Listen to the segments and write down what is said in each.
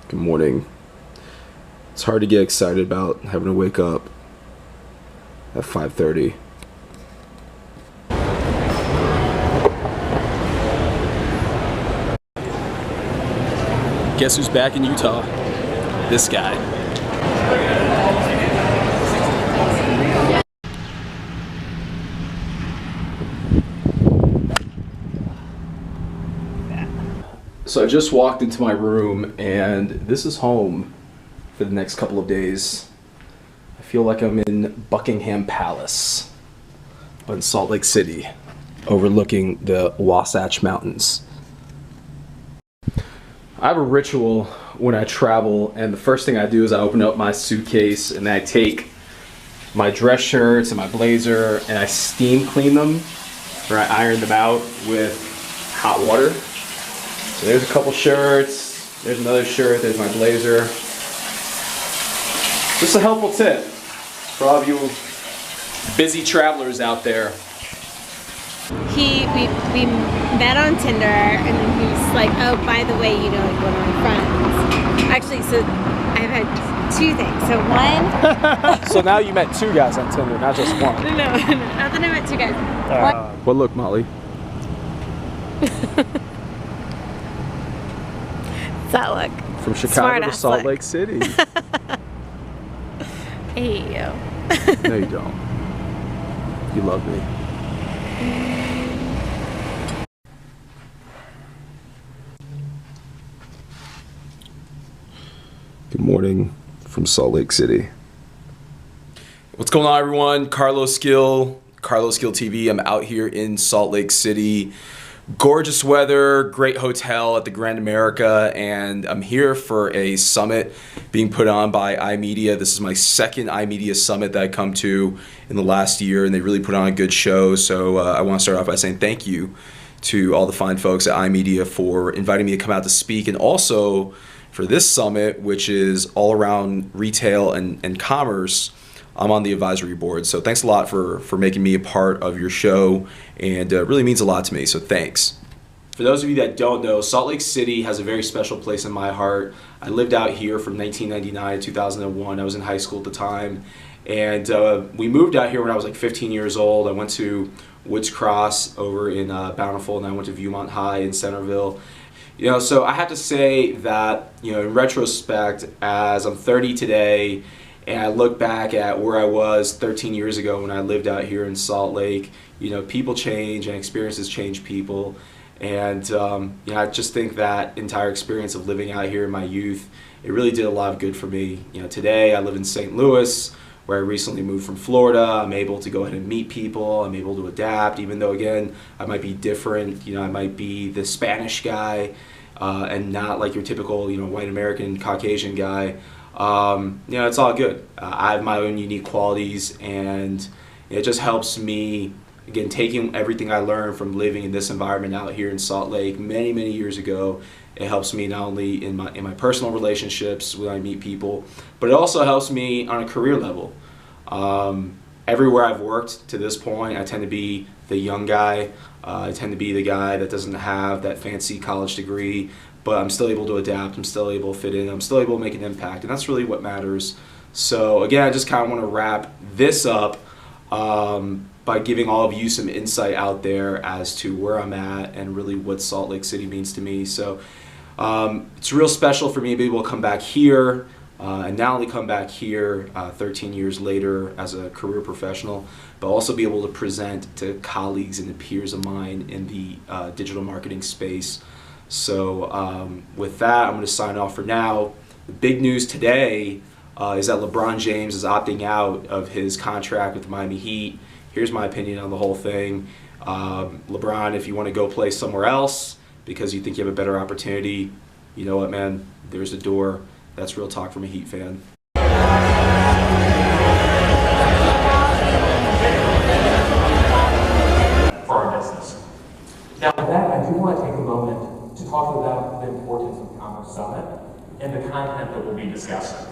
Good morning. It's hard to get excited about having to wake up at 5:30. Guess who's back in Utah? This guy. So I just walked into my room and this is home for the next couple of days. I feel like I'm in Buckingham Palace, but in Salt Lake City, overlooking the Wasatch Mountains. I have a ritual when I travel, and the first thing I do is I open up my suitcase and I take my dress shirts and my blazer and I steam clean them, or I iron them out with hot water. So there's a couple shirts, there's another shirt, there's my blazer. Just a helpful tip for all of you busy travelers out there. We met on Tinder, and then he was like, oh, by the way, you know, like one of my friends. Actually, so I've had two things. So one. So now you met two guys on Tinder, not just one. No, not that I met two guys. What look, Molly? What's that look? From Chicago to Salt Lake City. I hate you. No, you don't. You love me. Good morning from Salt Lake City. What's going on, everyone? CarlosGilTV. I'm out here in Salt Lake City. Gorgeous weather, great hotel at the Grand America, and I'm here for a summit being put on by Imedia. This is my second Imedia summit that I come to in the last year, and they really put on a good show. So I want to start off by saying thank you to all the fine folks at Imedia for inviting me to come out to speak, and also for this summit, which is all around retail and commerce. I'm on the advisory board, so thanks a lot for making me a part of your show, and it really means a lot to me, so thanks. For those of you that don't know, Salt Lake City has a very special place in my heart. I lived out here from 1999 to 2001. I was in high school at the time, and we moved out here when I was like 15 years old. I went to Woods Cross over in Bountiful, and I went to Viewmont High in Centerville. You know, so I have to say that, you know, in retrospect, as I'm 30 today, and I look back at where I was 13 years ago when I lived out here in Salt Lake, you know, people change and experiences change people. And, you know, I just think that entire experience of living out here in my youth, it really did a lot of good for me. You know, today I live in St. Louis, where I recently moved from Florida. I'm able to go ahead and meet people. I'm able to adapt, even though, again, I might be different. You know, I might be the Spanish guy and not like your typical, you know, white American Caucasian guy. You know, it's all good. I have my own unique qualities, and it just helps me, again, taking everything I learned from living in this environment out here in Salt Lake many, many years ago. It helps me not only in my personal relationships when I meet people, but it also helps me on a career level. Everywhere I've worked to this point, I tend to be the young guy. I tend to be the guy that doesn't have that fancy college degree, but I'm still able to adapt, I'm still able to fit in, I'm still able to make an impact, and that's really what matters. So again, I just kind of want to wrap this up by giving all of you some insight out there as to where I'm at and really what Salt Lake City means to me. So it's real special for me to be able to come back here, and not only come back here 13 years later as a career professional, but also be able to present to colleagues and peers of mine in the digital marketing space. So with that, I'm going to sign off for now. The big news today is that LeBron James is opting out of his contract with the Miami Heat. Here's my opinion on the whole thing. LeBron, if you want to go play somewhere else because you think you have a better opportunity, you know what, man, there's the door. That's real talk from a Heat fan. For our business. Now, with that, I do want to take a moment to talk about the importance of Commerce Summit and the content that we'll be discussing.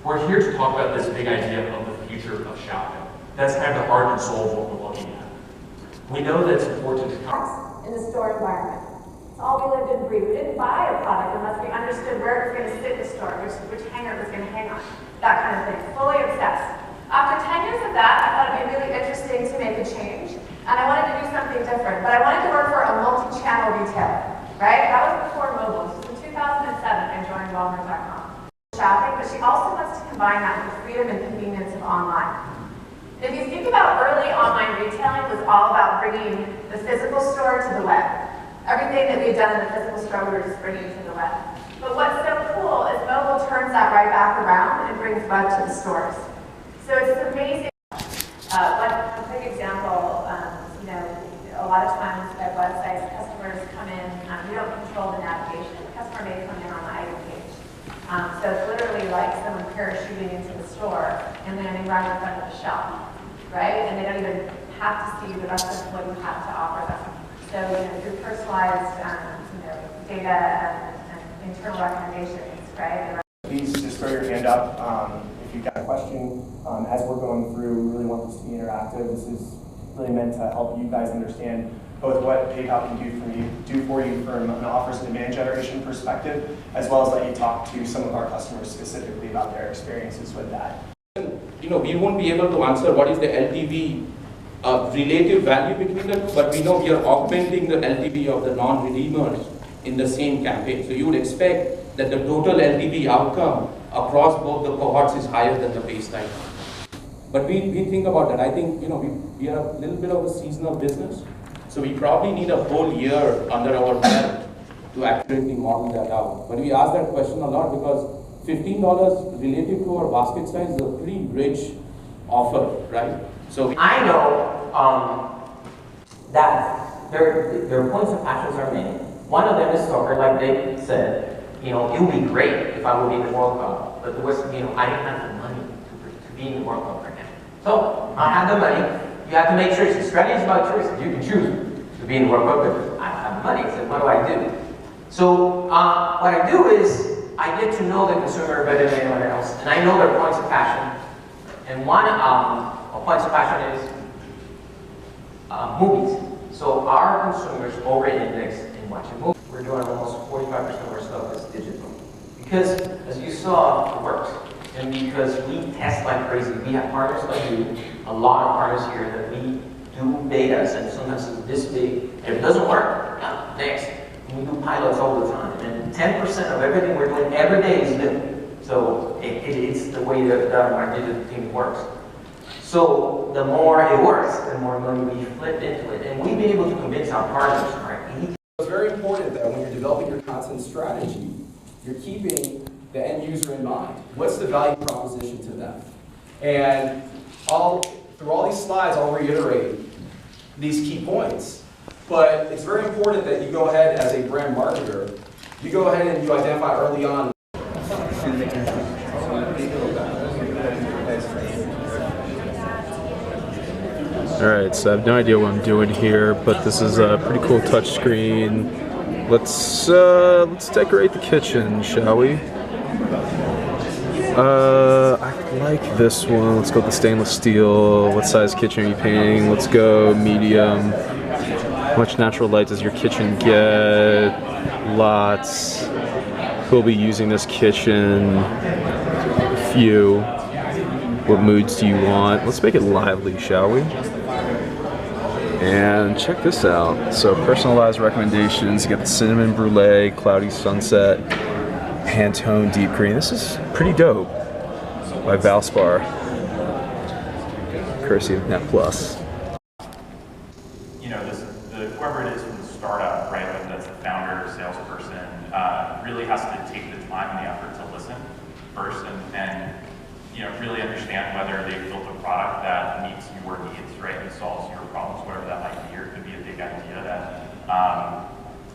We're here to talk about this big idea of the future of shopping. That's kind of the heart and soul of what we're looking at. We know that it's important to in the store environment. It's all we lived and breathed. We didn't buy a product unless we understood where it was going to sit in the store, which hanger it was going to hang on, that kind of thing. Fully obsessed. After 10 years of that, I thought it'd be really interesting to make a change, and I wanted to do something different. But I wanted to work for a multi-channel retailer, right? That was before mobile. This was in 2007. I joined Walmart.com. Shopping, but she also wants to combine that with the freedom and convenience of online. If you think about early online retailing, it was all about bringing the physical store to the web. Everything that we had done in the physical store, we were just bringing to the web. But what's so cool is mobile turns that right back around and brings web to the stores. So it's amazing. A quick example, a lot of times at websites, customers come in, we don't control the navigation. The customer may come in on the item page. So it's literally like someone parachuting into the store and landing right in front of the shelf, right? And they don't even have to see the rest of what you have to offer them. So, through personalized, data and internal recommendations, right? Please just throw your hand up if you've got a question. As we're going through, we really want this to be interactive. This is really meant to help you guys understand both what PayPal can do for you from an offers and demand generation perspective, as well as let you talk to some of our customers specifically about their experiences with that. We won't be able to answer what is the LTV relative value between them, but we know we are augmenting the LTV of the non-redeemers in the same campaign. So you would expect that the total LTV outcome across both the cohorts is higher than the baseline. But we think about that. I think we are a little bit of a seasonal business, so we probably need a whole year under our belt to accurately model that out. But we ask that question a lot because $15 relative to our basket size is a pretty rich offer, right? So I know that their points of passions are many. One of them is soccer, like they said. It would be great if I would be in the World Cup, but there was, I didn't have the money to be in the World Cup right now. So I have the money. You have to make sure. Strategy is about choices. You can choose to be in the World Cup, but I don't have the money. So what do I do? So what I do is I get to know the consumer better than anyone else, and I know their points of passion. And one of points of passion is movies. So our consumers over-index in watching movies. We're doing almost 45% of our stuff is digital. Because, as you saw, it works. And because we test like crazy, we have partners like you, a lot of partners here that we do betas, and sometimes it's this big. If it doesn't work, next. We do pilots all the time. And 10% of everything we're doing every day is new. So it's the way that our digital team works. So the more it works, the more money we flip into it. And we've been able to convince our partners, right? It's very important that when you're developing your content strategy, you're keeping the end user in mind. What's the value proposition to them? And through all these slides, I'll reiterate these key points. But it's very important that you go ahead as a brand marketer, you go ahead and you identify early on. Alright, so I have no idea what I'm doing here, but this is a pretty cool touchscreen. Let's decorate the kitchen, shall we? I like this one. Let's go with the stainless steel. What size kitchen are you painting? Let's go medium. How much natural light does your kitchen get? Lots. Who'll be using this kitchen? Few. What moods do you want? Let's make it lively, shall we? And check this out. So personalized recommendations. You get the cinnamon brulee, cloudy sunset, Pantone deep green. This is pretty dope. By Valspar. Courtesy of Net Plus. Whoever it is from the startup, right, whether that's the founder or salesperson, really has to take the time and the effort to listen first and really understand whether they've built a product that meets your needs, right, and solves your problems, whatever that might be, or it could be a big idea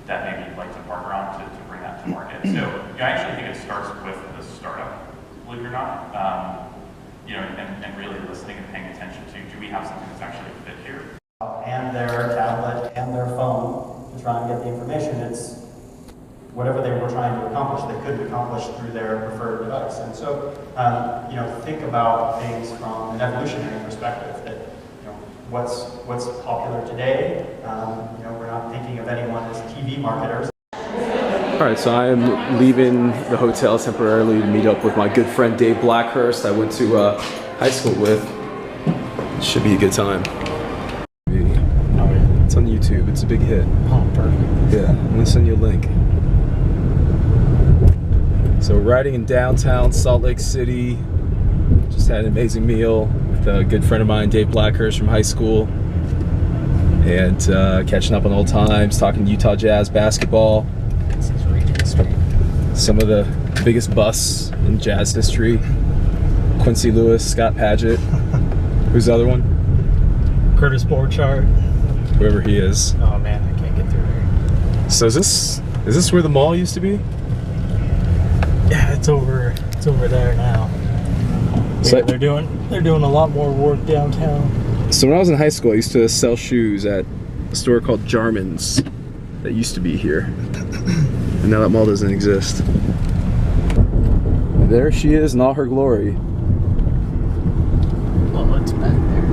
that maybe you'd like to partner on to bring that to market. So I actually think it starts with the startup, believe it or not, and really listening and paying attention to, do we have something that's actually a fit here? And their tablet and their phone to try and get the information. It's whatever they were trying to accomplish, they couldn't accomplish through their preferred device. And so, think about things from an evolutionary perspective. That what's popular today. We're not thinking of anyone as TV marketers. Alright, so I am leaving the hotel temporarily to meet up with my good friend Dave Blackhurst I went to high school with. Should be a good time. It's on YouTube, it's a big hit. Oh, perfect. Yeah, I'm gonna send you a link. So riding in downtown Salt Lake City. Just had an amazing meal with a good friend of mine, Dave Blackhurst from high school. And catching up on old times, talking Utah Jazz basketball. Some of the biggest busts in Jazz history. Quincy Lewis, Scott Padgett. Who's the other one? Curtis Borchardt. Whoever he is. Oh man, I can't get through here. So is this where the mall used to be? Yeah, it's over there now. So, Yeah, they're doing a lot more work downtown. So when I was in high school, I used to sell shoes at a store called Jarman's that used to be here. And now that mall doesn't exist. And there she is in all her glory. Well, it's back there.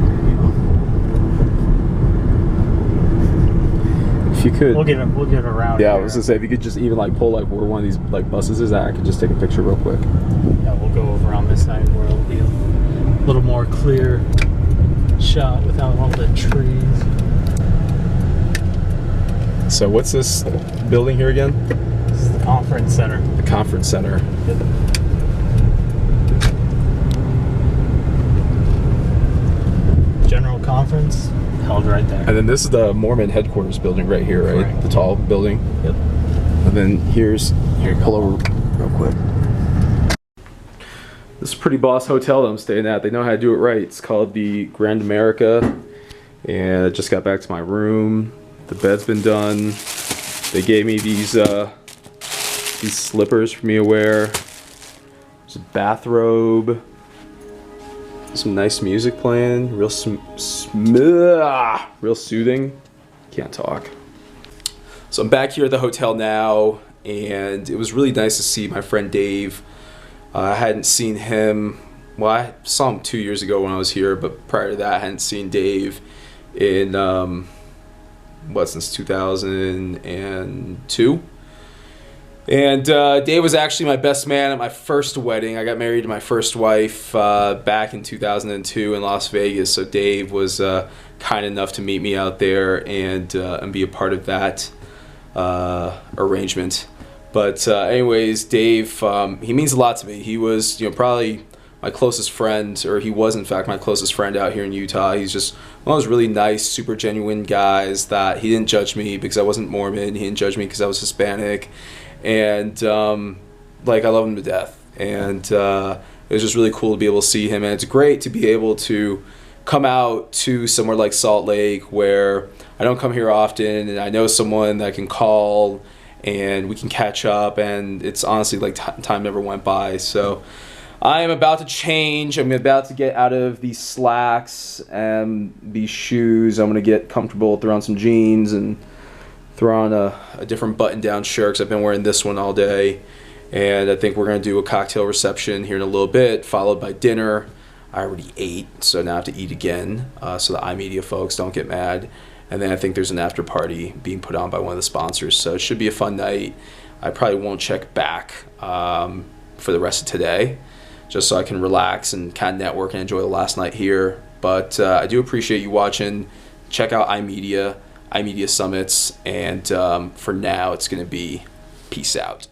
If you could, We'll get around. yeah, I here. was gonna say if you could just even like pull like where one of these like buses is at, I could just take a picture real quick. Yeah, we'll go over on this side where it'll be a little more clear shot without all the trees. So what's this building here again? This is the conference center. The conference center. Yep. General conference held right there. And then this is the Mormon headquarters building right here, right? Right. The tall building. Yep. And then here, pull over real quick. This is a pretty boss hotel that I'm staying at. They know how to do it right. It's called the Grand America. And I just got back to my room. The bed's been done. They gave me these slippers for me to wear. There's a bathrobe. Some nice music playing. Real soothing. Can't talk. So I'm back here at the hotel now, and it was really nice to see my friend Dave. I hadn't seen him, well, I saw him 2 years ago when I was here, but prior to that I hadn't seen Dave in, since 2002. And Dave was actually my best man at my first wedding. I got married to my first wife back in 2002 in Las Vegas, so Dave was kind enough to meet me out there and be a part of that arrangement. But anyways, Dave, he means a lot to me. He was, probably my closest friend, or he was in fact my closest friend out here in Utah. He's just one of those really nice, super genuine guys that he didn't judge me because I wasn't Mormon. He didn't judge me because I was Hispanic. And I love him to death. And it was just really cool to be able to see him. And it's great to be able to come out to somewhere like Salt Lake where I don't come here often, and I know someone that I can call and we can catch up, and it's honestly like time never went by. So I am about to change. I'm about to get out of these slacks and these shoes. I'm gonna get comfortable, throw on some jeans and throw on a different button-down shirt because I've been wearing this one all day. And I think we're gonna do a cocktail reception here in a little bit, followed by dinner. I already ate, so now I have to eat again, so the Imedia folks don't get mad. And then I think there's an after party being put on by one of the sponsors, so it should be a fun night. I probably won't check back for the rest of today, just so I can relax and kind of network and enjoy the last night here. But I do appreciate you watching. Check out Imedia Summits, and for now it's going to be peace out.